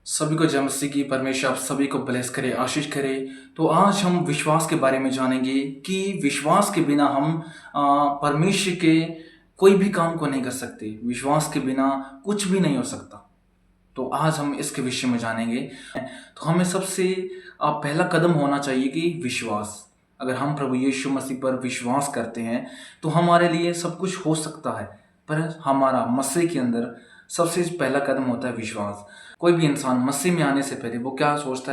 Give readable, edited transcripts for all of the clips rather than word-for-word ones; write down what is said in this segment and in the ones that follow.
सभी को जय मसीह की। परमेश्वर आप सभी को ब्लेस करे, आशीष करे। तो आज हम विश्वास के बारे में जानेंगे कि विश्वास के बिना हम परमेश्वर के कोई भी काम को नहीं कर सकते। विश्वास के बिना कुछ भी नहीं हो सकता। तो आज हम इसके विषय में जानेंगे। तो हमें सबसे पहला कदम होना चाहिए कि विश्वास। अगर हम प्रभु यीशु मसीह पर विश्वास करते हैं तो हमारे लिए सब कुछ हो सकता है। पर हमारा मसीह के अंदर सबसे पहला कदम होता है विश्वास। कोई भी इंसान मसीह में आने से पहले वो क्या सोचता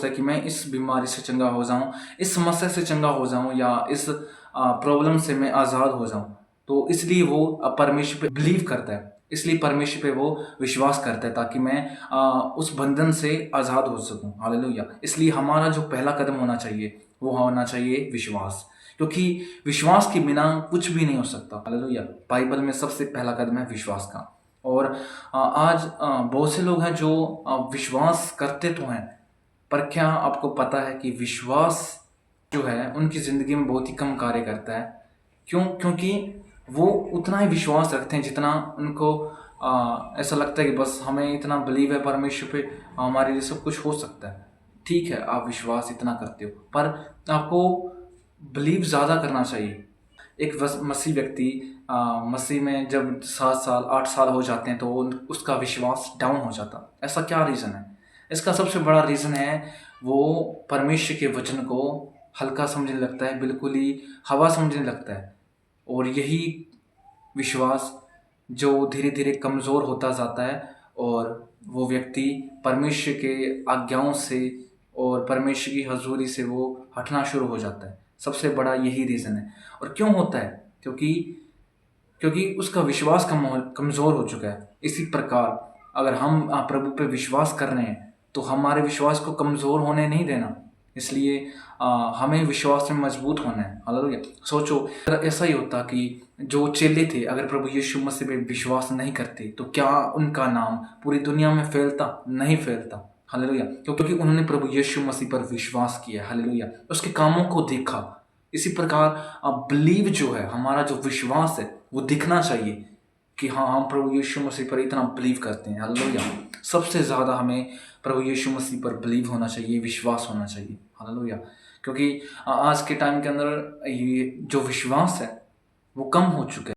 है कि मैं इस बीमारी से चंगा हो जाऊं, इस समस्या से चंगा हो जाऊं, या इस प्रॉब्लम से मैं आज़ाद हो जाऊं। तो इसलिए वो परमेश्वर पे बिलीव करता है, इसलिए परमेश्वर पे वो विश्वास करता है ताकि मैं उस बंधन से आज़ाद हो सकूं। हालेलुया। इसलिए हमारा जो पहला कदम होना चाहिए वो होना चाहिए विश्वास, क्योंकि विश्वास के बिना कुछ भी नहीं हो सकता। हालेलुया। बाइबल में सबसे पहला कदम है विश्वास का। और आज बहुत से लोग हैं जो विश्वास करते तो हैं, पर क्या आपको पता है कि विश्वास जो है उनकी ज़िंदगी में बहुत ही कम कार्य करता है। क्यों? क्योंकि वो उतना ही विश्वास रखते हैं जितना उनको ऐसा लगता है कि बस हमें इतना बिलीव है परमेश्वर पे, हमारे लिए सब कुछ हो सकता है। ठीक है, आप विश्वास इतना करते हो, पर आपको बिलीव ज़्यादा करना चाहिए। एक मसीह व्यक्ति मसीह में जब 7 साल 8 साल हो जाते हैं तो उसका विश्वास डाउन हो जाता। ऐसा क्या रीज़न है? इसका सबसे बड़ा रीज़न है वो परमेश्वर के वचन को हल्का समझने लगता है, बिल्कुल ही हवा समझने लगता है। और यही विश्वास जो धीरे धीरे कमज़ोर होता जाता है, और वो व्यक्ति परमेश्वर के आज्ञाओं से और परमेश्वर की हजूरी से वो हटना शुरू हो जाता है। सबसे बड़ा यही रीज़न है। और क्यों होता है? क्योंकि क्योंकि उसका विश्वास कमज़ोर हो चुका है। इसी प्रकार अगर हम प्रभु पे विश्वास कर रहे हैं तो हमारे विश्वास को कमज़ोर होने नहीं देना। इसलिए हमें विश्वास में मजबूत होना है। हालेलुया। सोचो, अगर ऐसा ही होता कि जो चेले थे अगर प्रभु यीशु मसीह पे विश्वास नहीं करते तो क्या उनका नाम पूरी दुनिया में फैलता? नहीं फैलता। हालेलुया। क्योंकि उन्होंने प्रभु यीशु मसीह पर विश्वास किया। हालेलुया। उसके कामों को देखा। इसी प्रकार बिलीव जो है, हमारा जो विश्वास है वो दिखना चाहिए कि हाँ, हम प्रभु यीशु मसीह पर इतना बिलीव करते हैं। हालेलुया। सबसे ज़्यादा हमें प्रभु यीशु मसीह पर बिलीव होना चाहिए, विश्वास होना चाहिए। हालेलुया। क्योंकि आज के टाइम के अंदर ये जो विश्वास है वो कम हो चुका है।